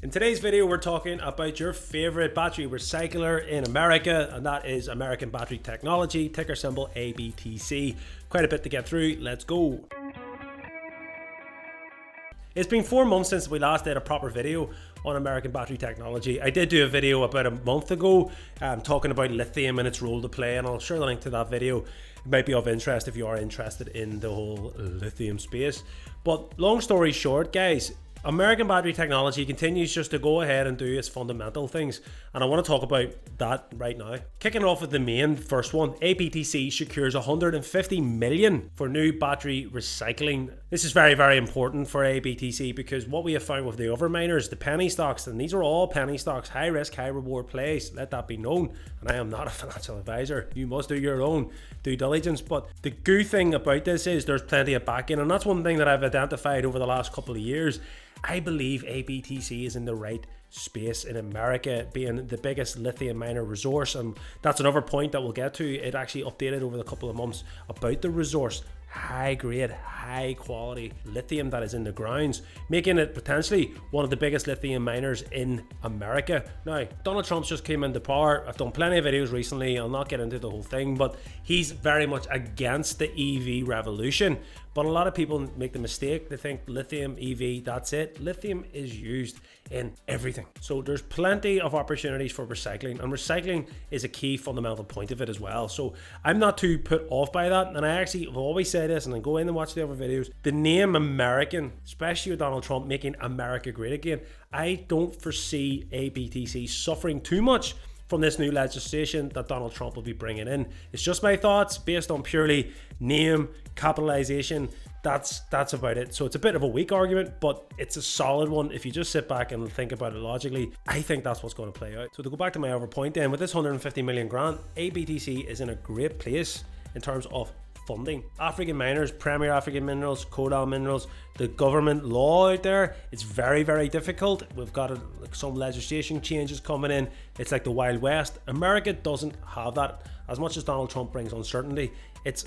In today's video, we're talking about your favorite battery recycler in America, and that is American Battery Technology, ticker symbol ABTC. Quite a bit to get through, let's go. It's been 4 months since we last did a proper video on American Battery Technology. I did do a video about a month ago talking about lithium and its role to play, and I'll share the link to that video. It might be of interest if you are interested in the whole lithium space. But long story short, guys, American Battery Technology continues just to go ahead and do its fundamental things, and I want to talk about that right now. Kicking off with the main first one, ABTC secures 150 million for new battery recycling. This is very, very important for ABTC because what we have found with the other miners, the penny stocks, and these are all penny stocks, high risk, high reward plays, let that be known, and I am not a financial advisor. You must do your own due diligence, but the good thing about this is there's plenty of backing, and that's one thing that I've identified over the last couple of years. I believe ABTC is in the right space in America, being the biggest lithium miner resource, and that's another point that we'll get to. It actually updated over the couple of months about the resource. High grade, high quality lithium that is in the grounds, making it potentially one of the biggest lithium miners in America. Now, Donald Trump's just came into power. I've done plenty of videos recently. I'll not get into the whole thing, but he's very much against the EV revolution. But a lot of people make the mistake. They think lithium, EV, that's it. Lithium is used in everything. So there's plenty of opportunities for recycling, and recycling is a key fundamental point of it as well. So I'm not too put off by that. And I actually have always said this, and then go in and watch the other videos. The name American, especially with Donald Trump making America great again, I don't foresee ABTC suffering too much from this new legislation that Donald Trump will be bringing in. It's just my thoughts based on purely name, capitalization. That's about it. So it's a bit of a weak argument, but it's a solid one. If you just sit back and think about it logically, I think that's what's going to play out. So to go back to my other point then, with this 150 million grant, ABTC is in a great place in terms of funding. African miners, premier African minerals, Kodal minerals, the government law out there, it's very, very difficult. We've got some legislation changes coming in. It's like the Wild West. America doesn't have that. As much as Donald Trump brings uncertainty, it's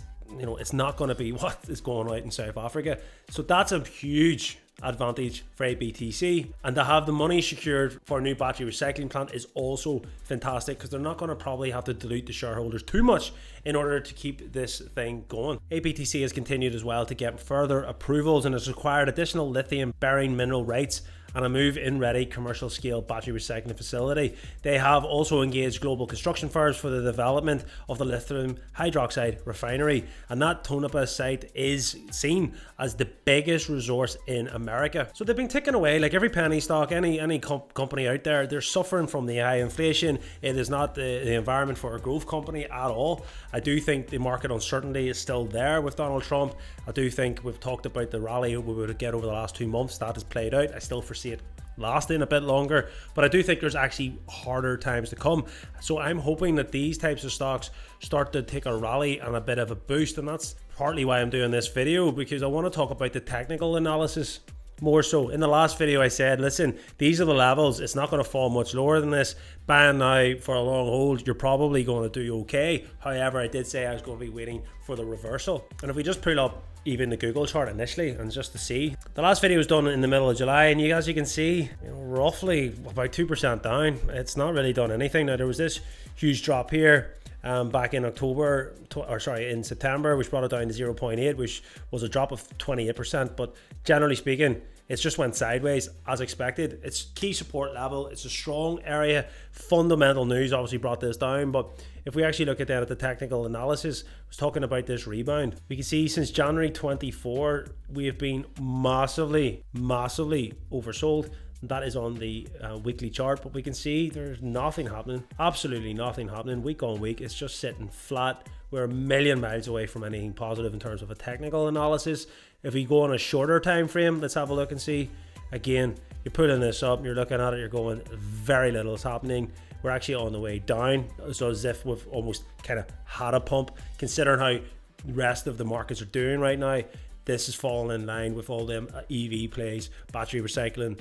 not going to be what is going on in South Africa. So that's a huge advantage for ABTC, and to have the money secured for a new battery recycling plant is also fantastic because they're not going to probably have to dilute the shareholders too much in order to keep this thing going. ABTC has continued as well to get further approvals and has acquired additional lithium bearing mineral rights and a move-in ready commercial scale battery recycling facility. They have also engaged global construction firms for the development of the lithium hydroxide refinery, and that Tonopah site is seen as the biggest resource in America. So they've been ticking away like every penny stock, any company out there. They're suffering from the high inflation. It is not the environment for a growth company at all. I do think the market uncertainty is still there with Donald Trump. I do think we've talked about the rally we would get over the last 2 months. That has played out. I still foresee it lasting a bit longer, but I do think there's actually harder times to come. So I'm hoping that these types of stocks start to take a rally and a bit of a boost, and that's partly why I'm doing this video, because I want to talk about the technical analysis more so. In the last video I said, listen, these are the levels, it's not going to fall much lower than this. Buying now for a long hold, you're probably going to do okay. However, I did say I was going to be waiting for the reversal. And if we just pull up even the Google chart initially and just to see, the last video was done in the middle of July, and as you can see, roughly about 2% down. It's not really done anything. Now there was this huge drop here back in in September, which brought it down to 0.8, which was a drop of 28%. But generally speaking, it's just went sideways as expected. It's key support level. It's a strong area. Fundamental news obviously brought this down. But if we actually look at that at the technical analysis, I was talking about this rebound. We can see since January 24, we have been massively oversold. That is on the weekly chart, but we can see there's nothing happening, absolutely nothing happening week on week. It's just sitting flat. We're a million miles away from anything positive in terms of a technical analysis. If we go on a shorter time frame, let's have a look and see. Again, you're pulling this up, you're looking at it, you're going, very little is happening. We're actually on the way down, so as if we've almost kind of had a pump, considering how the rest of the markets are doing right now. This is falling in line with all them EV plays, battery recycling,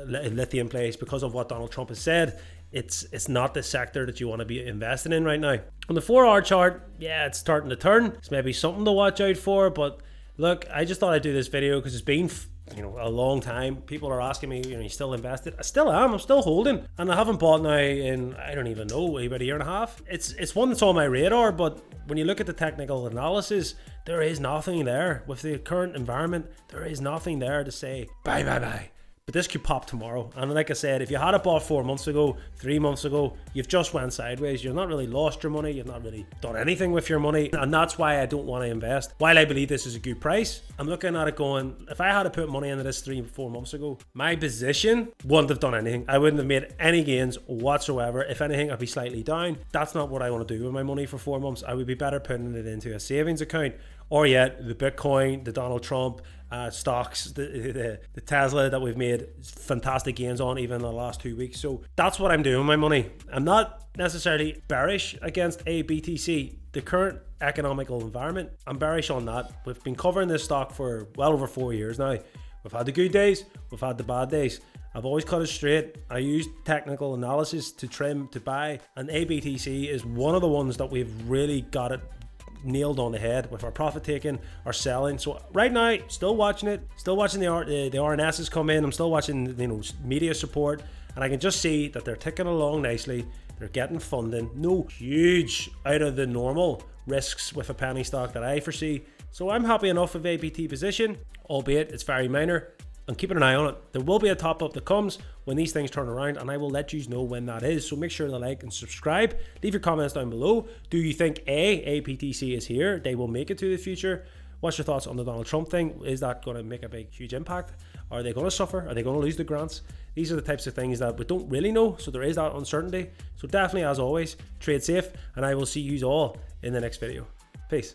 lithium plays, because of what Donald Trump has said. It's not the sector that you want to be investing in right now. On the 4-hour chart, yeah, it's starting to turn. It's maybe something to watch out for, but look, I just thought I'd do this video because it's been a long time. People are asking me, you still invested? I still am. I'm still holding, and I haven't bought now in, I don't even know, about a year and a half. It's one that's on my radar, but when you look at the technical analysis, there is nothing there. With the current environment, there is nothing there to say buy. But this could pop tomorrow. And like I said, if you had it bought 4 months ago, 3 months ago, you've just went sideways. You've not really lost your money. You've not really done anything with your money. And that's why I don't want to invest. While I believe this is a good price, I'm looking at it going, if I had to put money into this 3-4 months ago, my position wouldn't have done anything. I wouldn't have made any gains whatsoever. If anything, I'd be slightly down. That's not what I want to do with my money for 4 months. I would be better putting it into a savings account, or yet the Bitcoin, the Donald Trump stocks, the Tesla that we've made fantastic gains on even in the last 2 weeks. So that's what I'm doing with my money. I'm not necessarily bearish against ABTC. The current economical environment, I'm bearish on that. We've been covering this stock for well over 4 years now. We've had the good days, we've had the bad days. I've always cut it straight. I use technical analysis to trim, to buy, and ABTC is one of the ones that we've really got it nailed on the head with our profit taking, our selling. So right now, still watching it, still watching the RNSs come in. I'm still watching media support, and I can just see that they're ticking along nicely. They're getting funding. No huge out of the normal risks with a penny stock that I foresee. So I'm happy enough with ABT position, albeit it's very minor. I'm keeping an eye on it. There will be a top up that comes when these things turn around, and I will let you know when that is. So make sure to like and subscribe. Leave your comments down below. Do you think ABTC is here? They will make it to the future. What's your thoughts on the Donald Trump thing? Is that going to make a big, huge impact? Are they going to suffer? Are they going to lose the grants? These are the types of things that we don't really know. So there is that uncertainty. So definitely, as always, trade safe, and I will see you all in the next video. Peace.